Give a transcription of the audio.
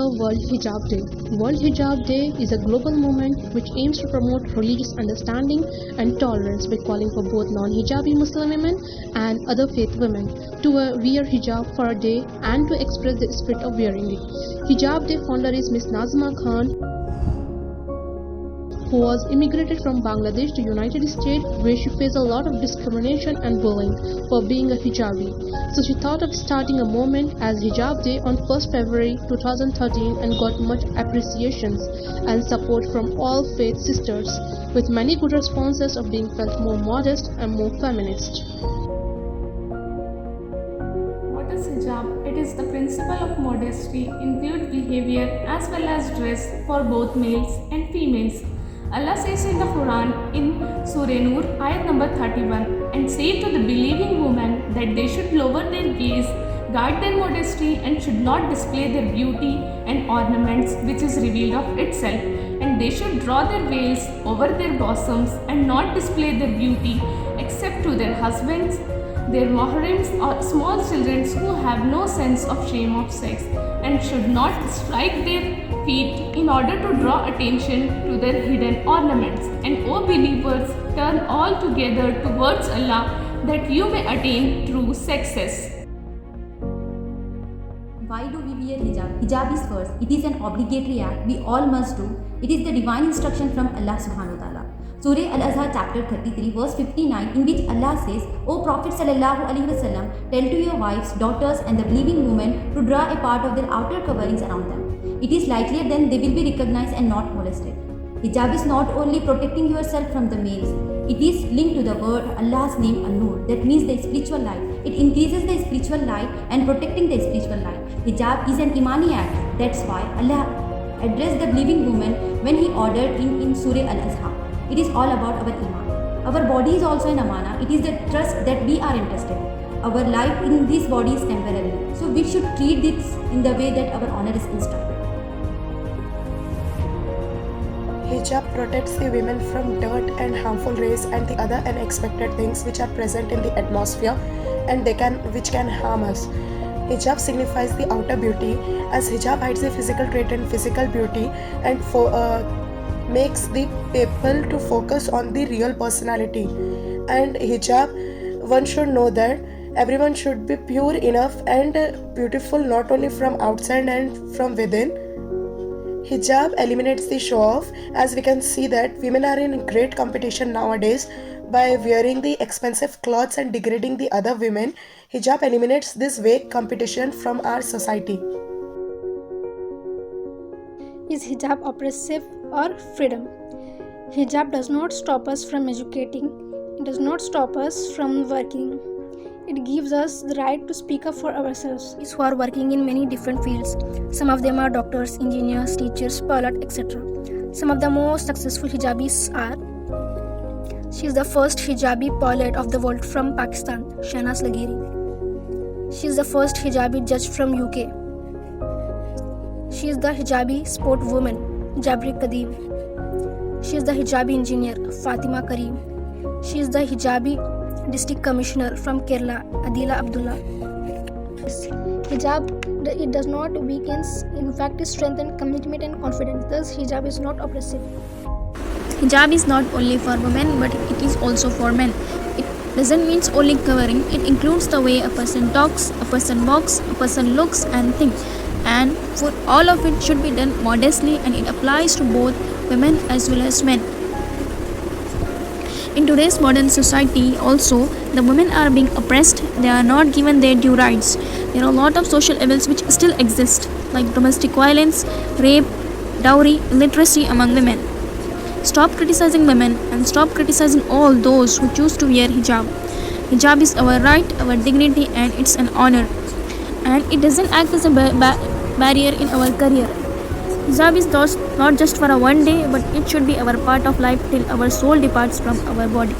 observe World Hijab Day. World Hijab Day is a global movement which aims to promote religious understanding and tolerance by calling for both non-hijabi Muslim women and other faith women to wear hijab for a day and to express the spirit of wearing it. Hijab Day founder is Ms. Nazma Khan, who was immigrated from Bangladesh to United States, where she faced a lot of discrimination and bullying for being a hijabi. So she thought of starting a movement as Hijab Day on 1st February 2013 and got much appreciations and support from all faith sisters, with many good responses of being felt more modest and more feminist. What is hijab? It is the principle of modesty, include behavior as well as dress for both males and females. Allah says in the Quran in Surah Nur, ayat number 31, and say to the believing women that they should lower their gaze, guard their modesty, and should not display their beauty and ornaments which is revealed of itself, and they should draw their veils over their bosoms and not display their beauty except to their husbands, their mahrims or small children who have no sense of shame of sex, and should not strike their feet in order to draw attention to their hidden ornaments. And O believers, turn all together towards Allah that you may attain true success. Why do we wear hijab? Hijab is first. It is an obligatory act we all must do. It is the divine instruction from Allah subhanahu wa ta'ala. Surah Al-Azhar chapter 33 verse 59, in which Allah says, O Prophet sallallahu alaihi wasallam, tell to your wives, daughters and the believing women to draw a part of their outer coverings around them. It is likelier then they will be recognized and not molested. Hijab is not only protecting yourself from the males, it is linked to the word Allah's name An-Nur, that means the spiritual light. It increases the spiritual light and protecting the spiritual light. Hijab is an imani act. That's why Allah addressed the believing woman when He ordered in Surah Al-Azhar. It is all about our iman. Our body is also an amana. It is the trust that we are entrusted. Our life in this body is temporary. So we should treat this in the way that our honor is instructed. Hijab protects the women from dirt and harmful rays and the other unexpected things which are present in the atmosphere and which can harm us. Hijab signifies the outer beauty, as hijab hides the physical trait and physical beauty and makes the people to focus on the real personality. And hijab, one should know that everyone should be pure enough and beautiful not only from outside and from within. Hijab eliminates the show off, as we can see that women are in great competition nowadays by wearing the expensive clothes and degrading the other women. Hijab eliminates this vague competition from our society. Is hijab oppressive or freedom? Hijab does not stop us from educating. It does not stop us from working. It gives us the right to speak up for ourselves. Who are working in many different fields. Some of them are doctors, engineers, teachers, pilots, etc. Some of the most successful hijabis are: she is the first hijabi pilot of the world from Pakistan, Shahnaz Lagheri. She is the first hijabi judge from UK. She is the hijabi sport woman, Jabri Kadeem. She is the hijabi engineer, Fatima Kareem. She is the hijabi district commissioner from Kerala, Adila Abdullah. Hijab, it does not weaken, in fact it strengthens commitment and confidence. Thus hijab is not oppressive. Hijab is not only for women but it is also for men. It doesn't mean only covering, it includes the way a person talks, a person walks, a person looks and thinks. And for all of it should be done modestly, and it applies to both women as well as men. In today's modern society also, the women are being oppressed. They are not given their due rights. There are a lot of social evils which still exist, like domestic violence, rape, dowry, illiteracy among women. Stop criticizing women and stop criticizing all those who choose to wear hijab. Hijab is our right, our dignity, and it's an honor. And it doesn't act as a barrier in our career. Hijab is not just for a one day, but it should be our part of life till our soul departs from our body.